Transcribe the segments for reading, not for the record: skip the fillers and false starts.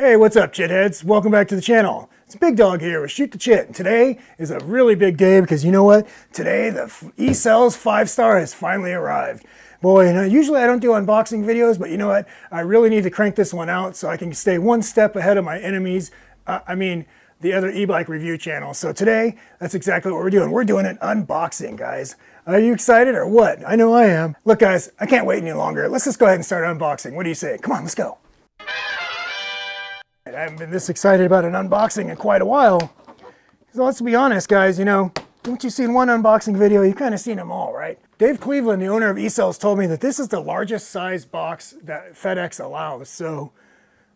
Hey, what's up, chitheads? Welcome back to the channel. It's Big Dog here with Shoot the Chit. And today is a really big day because you know what? Today the eCells 5-star has finally arrived. Boy, and usually I don't do unboxing videos, but you know what? I really need to crank this one out so I can stay one step ahead of my enemies. The other e-bike review channel. So today, that's exactly what we're doing. We're doing an unboxing, guys. Are you excited or what? I know I am. Look, guys, I can't wait any longer. Let's just go ahead and start unboxing. What do you say? Come on, let's go. I haven't been this excited about an unboxing in quite a while. So let's be honest, guys, you know, once you've seen one unboxing video, you've kind of seen them all, right? Dave Cleveland, the owner of eCells, told me that this is the largest size box that FedEx allows. So,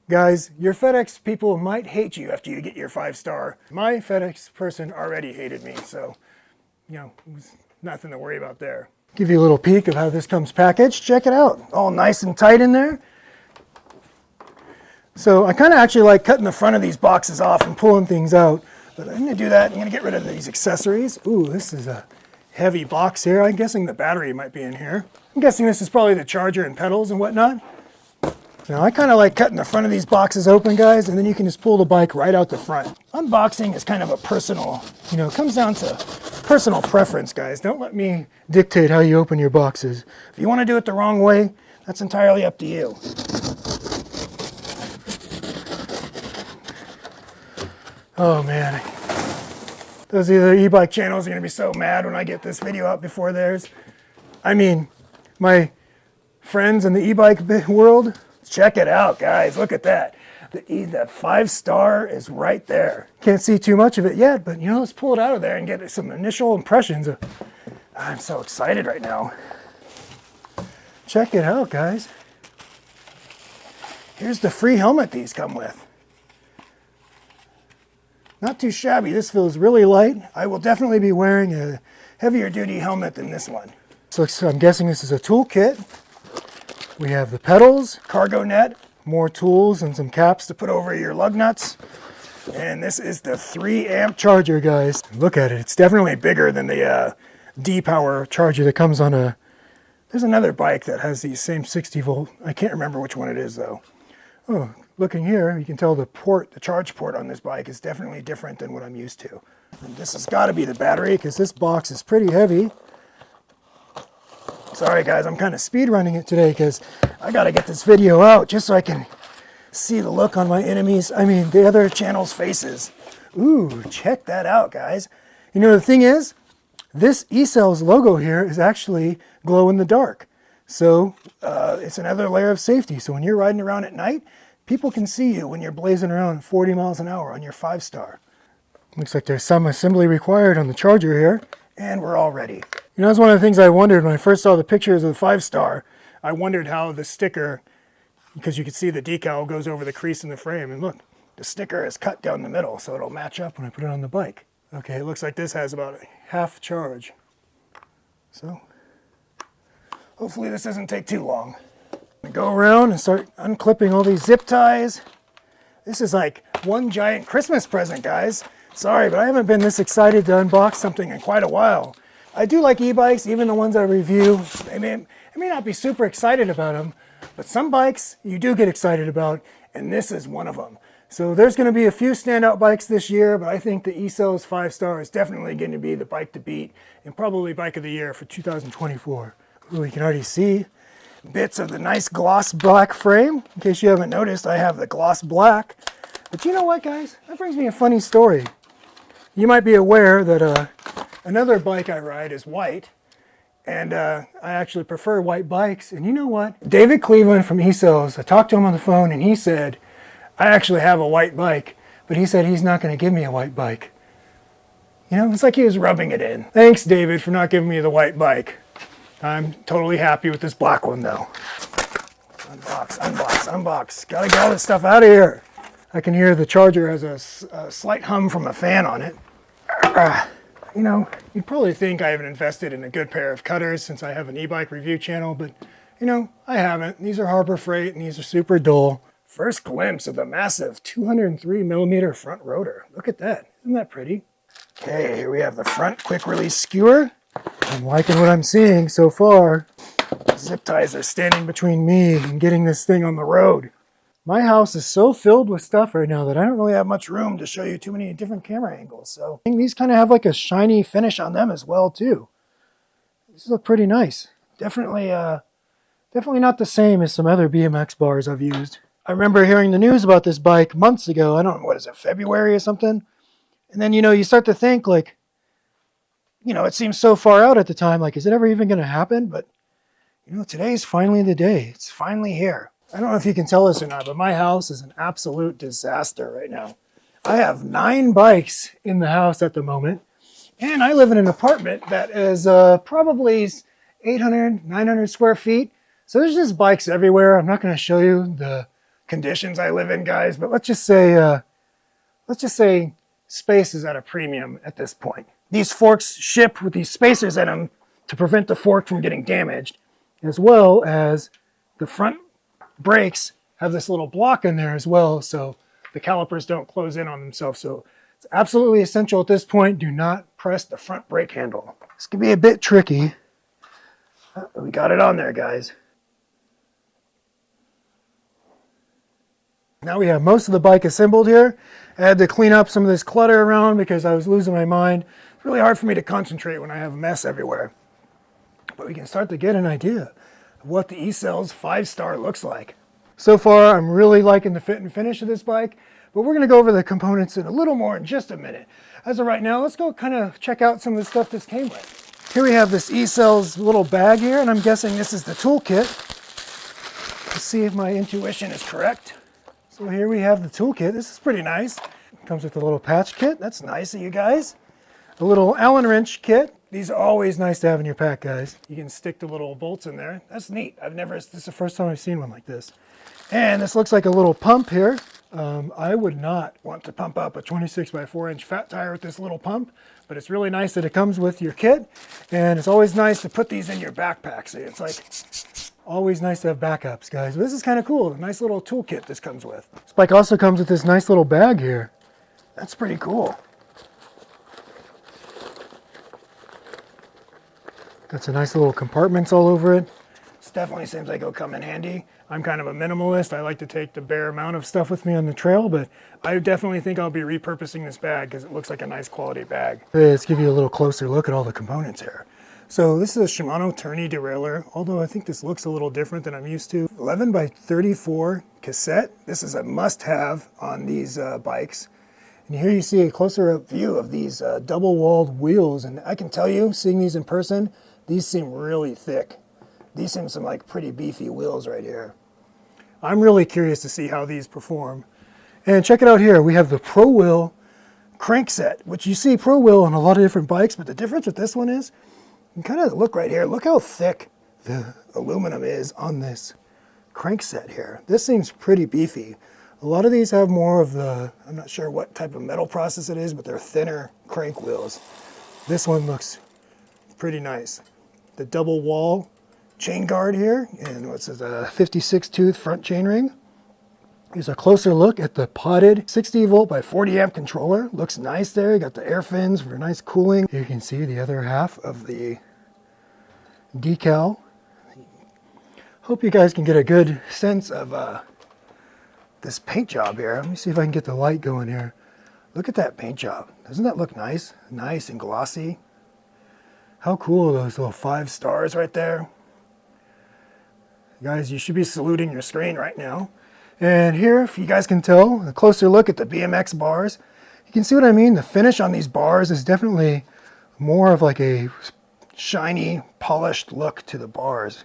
guys, your FedEx people might hate you after you get your 5-star. My FedEx person already hated me, so, you know, it was nothing to worry about there. Give you a little peek of how this comes packaged. Check it out. All nice and tight in there. So I kind of actually like cutting the front of these boxes off and pulling things out. But I'm going to do that. I'm going to get rid of these accessories. Ooh, this is a heavy box here. I'm guessing the battery might be in here. I'm guessing this is probably the charger and pedals and whatnot. Now I kind of like cutting the front of these boxes open, guys, and then you can just pull the bike right out the front. Unboxing is kind of a personal, you know, it comes down to personal preference, guys. Don't let me dictate how you open your boxes. If you want to do it the wrong way, that's entirely up to you. Oh man, those other e-bike channels are going to be so mad when I get this video out before theirs. I mean, my friends in the e-bike world, check it out, guys. Look at that. The 5-star is right there. Can't see too much of it yet, but you know, let's pull it out of there and get some initial impressions. I'm so excited right now. Check it out, guys. Here's the free helmet these come with. Not too shabby. This feels really light. I will definitely be wearing a heavier duty helmet than this one. So I'm guessing this is a tool kit. We have the pedals, cargo net, more tools and some caps to put over your lug nuts. And this is the 3-amp charger, guys. Look at it. It's definitely bigger than the D-Power charger that comes on a... There's another bike that has the same 60 volt. I can't remember which one it is though. Oh, looking here, you can tell the charge port on this bike is definitely different than what I'm used to. And this has got to be the battery because this box is pretty heavy. Sorry guys, I'm kind of speed running it today because I got to get this video out just so I can see the look on my enemies. I mean, the other channel's faces. Ooh, check that out, guys. You know, the thing is, this eCells logo here is actually glow in the dark. So it's another layer of safety. So when you're riding around at night, people can see you when you're blazing around 40 miles an hour on your 5-star. Looks like there's some assembly required on the charger here, and we're all ready. You know, that's one of the things I wondered when I first saw the pictures of the 5-star. I wondered how the sticker, because you can see the decal goes over the crease in the frame, and look, the sticker is cut down the middle, so it'll match up when I put it on the bike. Okay, it looks like this has about a half charge. So, hopefully this doesn't take too long. Go around and start unclipping all these zip ties. This is like one giant Christmas present, guys. Sorry, but I haven't been this excited to unbox something in quite a while. I do like e-bikes, even the ones I review. I may not be super excited about them, but some bikes you do get excited about, and this is one of them. So there's going to be a few standout bikes this year, but I think the eCells 5-star is definitely going to be the bike to beat and probably bike of the year for 2024. Ooh, you can already see bits of the nice gloss black frame. In case you haven't noticed, I have the gloss black. But you know what, guys? That brings me a funny story. You might be aware that another bike I ride is white, and I actually prefer white bikes. And you know what? David Cleveland from eCells, I talked to him on the phone, and he said, I actually have a white bike, but he said he's not going to give me a white bike. You know, it's like he was rubbing it in. Thanks, David, for not giving me the white bike. I'm totally happy with this black one, though. Unbox, unbox, unbox. Gotta get all this stuff out of here. I can hear the charger has a slight hum from a fan on it. You know, you'd probably think I haven't invested in a good pair of cutters since I have an e-bike review channel, but, you know, I haven't. These are Harbor Freight, and these are super dull. First glimpse of the massive 203mm front rotor. Look at that. Isn't that pretty? Okay, here we have the front quick-release skewer. I'm liking what I'm seeing so far. Zip ties are standing between me and getting this thing on the road. My house is so filled with stuff right now that I don't really have much room to show you too many different camera angles. So I think these kind of have like a shiny finish on them as well too. These look pretty nice. Definitely not the same as some other BMX bars I've used. I remember hearing the news about this bike months ago. I don't know, what is it, February or something? And then, you start to think like, it seems so far out at the time, like, is it ever even going to happen? But, today's finally the day. It's finally here. I don't know if you can tell this or not, but my house is an absolute disaster right now. I have 9 bikes in the house at the moment, and I live in an apartment that is probably 800, 900 square feet. So there's just bikes everywhere. I'm not going to show you the conditions I live in, guys, but let's just say space is at a premium at this point. These forks ship with these spacers in them to prevent the fork from getting damaged, as well as the front brakes have this little block in there as well, so the calipers don't close in on themselves. So it's absolutely essential at this point, do not press the front brake handle. This can be a bit tricky. We got it on there, guys. Now we have most of the bike assembled here. I had to clean up some of this clutter around because I was losing my mind. It's really hard for me to concentrate when I have a mess everywhere. But we can start to get an idea of what the E-Cells 5-star looks like. So far, I'm really liking the fit and finish of this bike, but we're gonna go over the components in a little more in just a minute. As of right now, let's go kind of check out some of the stuff this came with. Here we have this E-Cells little bag here, and I'm guessing this is the toolkit. Let's see if my intuition is correct. So here we have the toolkit. This is pretty nice. Comes with a little patch kit. That's nice of you guys. A little Allen wrench kit. These are always nice to have in your pack, guys. You can stick the little bolts in there. That's neat. This is the first time I've seen one like this. And this looks like a little pump here. I would not want to pump up a 26 by 4 inch fat tire with this little pump, but it's really nice that it comes with your kit. And it's always nice to put these in your backpack. So it's like always nice to have backups, guys. But this is kind of cool. A nice little toolkit this comes with. This bike also comes with this nice little bag here. That's pretty cool. Got some nice little compartments all over it. This definitely seems like it'll come in handy. I'm kind of a minimalist. I like to take the bare amount of stuff with me on the trail, but I definitely think I'll be repurposing this bag because it looks like a nice quality bag. Let's give you a little closer look at all the components here. So this is a Shimano tourney derailleur, although I think this looks a little different than I'm used to. 11 by 34 cassette. This is a must-have on these bikes. And here you see a closer up view of these double-walled wheels. And I can tell you, seeing these in person, these seem really thick. These seem some like pretty beefy wheels right here. I'm really curious to see how these perform. And check it out here. We have the Pro Wheel crank set, which you see Pro Wheel on a lot of different bikes, but the difference with this one is, you can kind of look right here. Look how thick the aluminum is on this crank set here. This seems pretty beefy. A lot of these have more of the, I'm not sure what type of metal process it is, but they're thinner crank wheels. This one looks pretty nice. The double wall chain guard here, and what's this, a 56 tooth front chainring. Here's a closer look at the potted 60 volt by 40 amp controller. Looks nice there. You got the air fins for nice cooling. You can see the other half of the decal. Hope you guys can get a good sense of this paint job here. Let me see if I can get the light going here. Look at that paint job. Doesn't that look nice? Nice and glossy. How cool are those little 5 stars right there? Guys, you should be saluting your screen right now. And here, if you guys can tell, a closer look at the BMX bars. You can see what I mean. The finish on these bars is definitely more of like a shiny, polished look to the bars.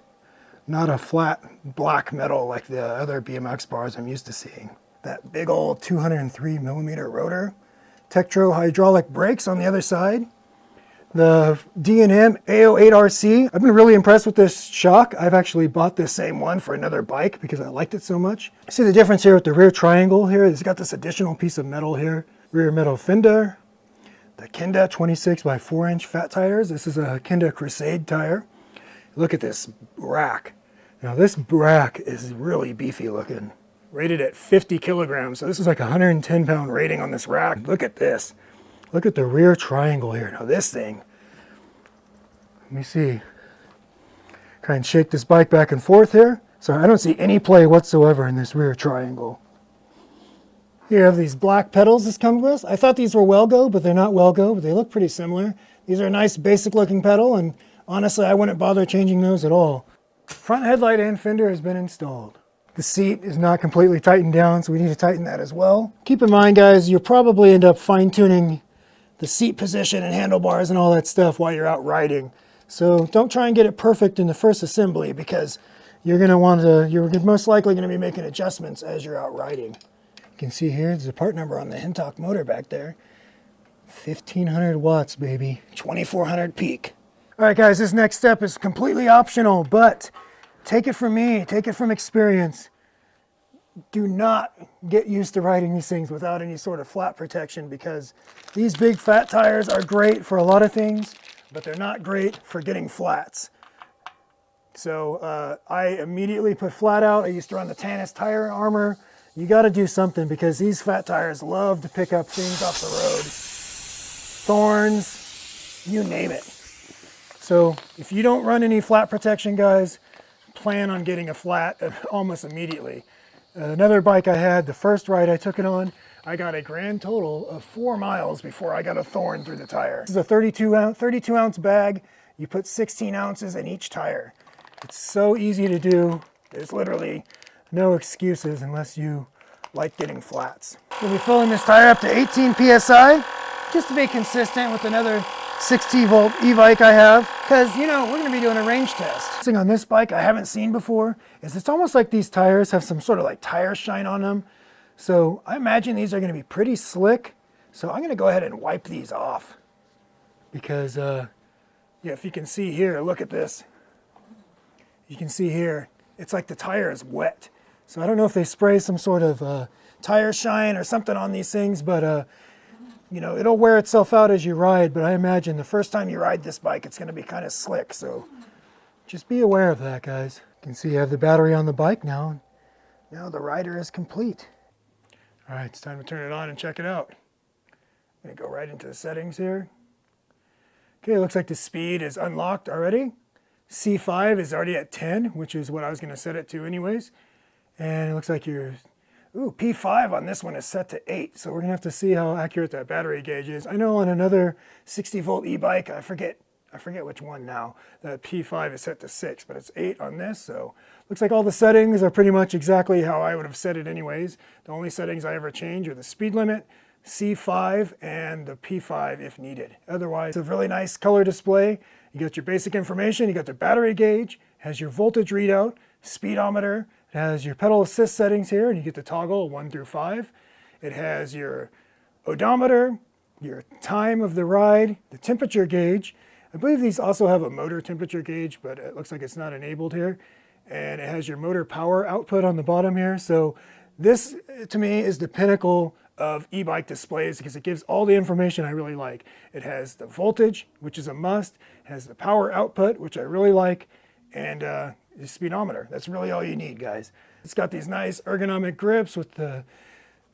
Not a flat black metal like the other BMX bars I'm used to seeing. That big old 203 millimeter rotor. Tektro hydraulic brakes on the other side. The D&M AO8RC. I've been really impressed with this shock. I've actually bought this same one for another bike because I liked it so much. See the difference here with the rear triangle here? It's got this additional piece of metal here. Rear metal fender. The Kenda 26 by 4 inch fat tires. This is a Kenda Crusade tire. Look at this rack. Now this rack is really beefy looking. Rated at 50 kilograms. So this is like a 110 pound rating on this rack. Look at this. Look at the rear triangle here. Now this thing, let me see. Try and shake this bike back and forth here. So I don't see any play whatsoever in this rear triangle. Here you have these black pedals this comes with. I thought these were Well-Go, but they're not Well-Go, but they look pretty similar. These are a nice basic looking pedal, and honestly, I wouldn't bother changing those at all. Front headlight and fender has been installed. The seat is not completely tightened down, so we need to tighten that as well. Keep in mind, guys, you'll probably end up fine-tuning the seat position and handlebars and all that stuff while you're out riding. So don't try and get it perfect in the first assembly, because you're most likely going to be making adjustments as you're out riding. You can see here, there's a part number on the Hintock motor back there. 1500 watts, baby. 2400 peak. All right, guys, this next step is completely optional, but take it from me, take it from experience. Do not get used to riding these things without any sort of flat protection, because these big fat tires are great for a lot of things, but they're not great for getting flats. So I immediately put flat out. I used to run the Tannis tire armor. You got to do something, because these fat tires love to pick up things off the road. Thorns, you name it. So if you don't run any flat protection, guys, plan on getting a flat almost immediately. Another bike I had, the first ride I took it on, I got a grand total of 4 miles before I got a thorn through the tire. This is a 32 ounce bag. You put 16 ounces in each tire. It's so easy to do. There's literally no excuses unless you like getting flats. We'll be filling this tire up to 18 PSI, just to be consistent with another 60 volt e-bike I have, because we're going to be doing a range test. The thing on this bike I haven't seen before is it's almost like these tires have some sort of like tire shine on them. So I imagine these are going to be pretty slick. So I'm going to go ahead and wipe these off, because yeah, if you can see here, look at this. You can see here, it's like the tire is wet. So I don't know if they spray some sort of tire shine or something on these things, but it'll wear itself out as you ride, but I imagine the first time you ride this bike, it's going to be kind of slick. So just be aware of that, guys. You can see I have the battery on the bike now. Now the rider is complete. All right, it's time to turn it on and check it out. I'm going to go right into the settings here. Okay, it looks like the speed is unlocked already. C5 is already at 10, which is what I was going to set it to anyways. And it looks like P5 on this one is set to 8, so we're going to have to see how accurate that battery gauge is. I know on another 60 volt e-bike, I forget which one now, that P5 is set to 6, but it's 8 on this, so looks like all the settings are pretty much exactly how I would have set it anyways. The only settings I ever change are the speed limit, C5, and the P5 if needed. Otherwise, it's a really nice color display. You got your basic information, you got the battery gauge, has your voltage readout, speedometer. It has your pedal assist settings here, and you get the toggle 1 through 5. It has your odometer, your time of the ride, the temperature gauge. I believe these also have a motor temperature gauge, but it looks like it's not enabled here. And it has your motor power output on the bottom here. So this, to me, is the pinnacle of e-bike displays, because it gives all the information I really like. It has the voltage, which is a must. It has the power output, which I really like. And the speedometer. That's really all you need, guys. It's got these nice ergonomic grips with the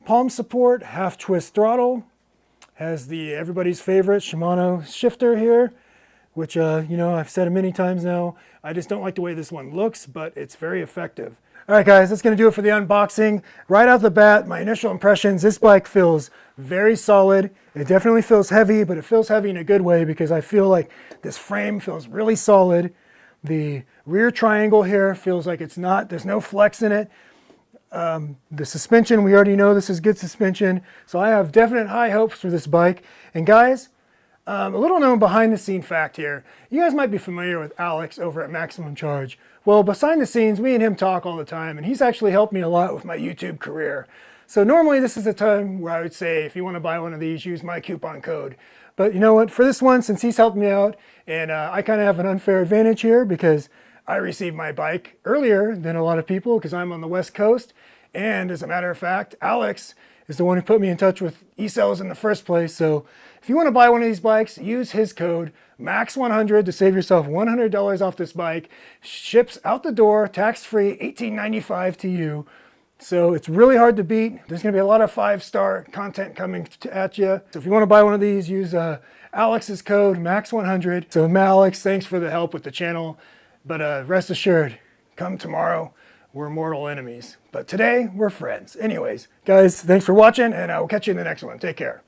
palm support, half twist throttle. Has the everybody's favorite Shimano shifter here, which I've said it many times now. I just don't like the way this one looks, but it's very effective. All right, guys, that's going to do it for the unboxing. Right off the bat, my initial impressions, this bike feels very solid. It definitely feels heavy, but it feels heavy in a good way, because I feel like this frame feels really solid. The rear triangle here feels like there's no flex in it. The suspension, we already know this is good suspension. So I have definite high hopes for this bike. And guys, a little known behind the scene fact here. You guys might be familiar with Alex over at Maximum Charge. Well, behind the scenes, me and him talk all the time, and he's actually helped me a lot with my YouTube career. So normally this is a time where I would say, if you want to buy one of these, use my coupon code. But you know what, for this one, since he's helped me out, and I kind of have an unfair advantage here, because I received my bike earlier than a lot of people, because I'm on the West Coast. And as a matter of fact, Alex is the one who put me in touch with eCells in the first place. So if you want to buy one of these bikes, use his code MAX100 to save yourself $100 off this bike. Ships out the door, tax-free, $18.95 to you. So it's really hard to beat. There's going to be a lot of 5-star content coming at you. So if you want to buy one of these, use Alex's code MAX100. So Alex, thanks for the help with the channel. But rest assured, come tomorrow, we're mortal enemies. But today, we're friends. Anyways, guys, thanks for watching, and I will catch you in the next one. Take care.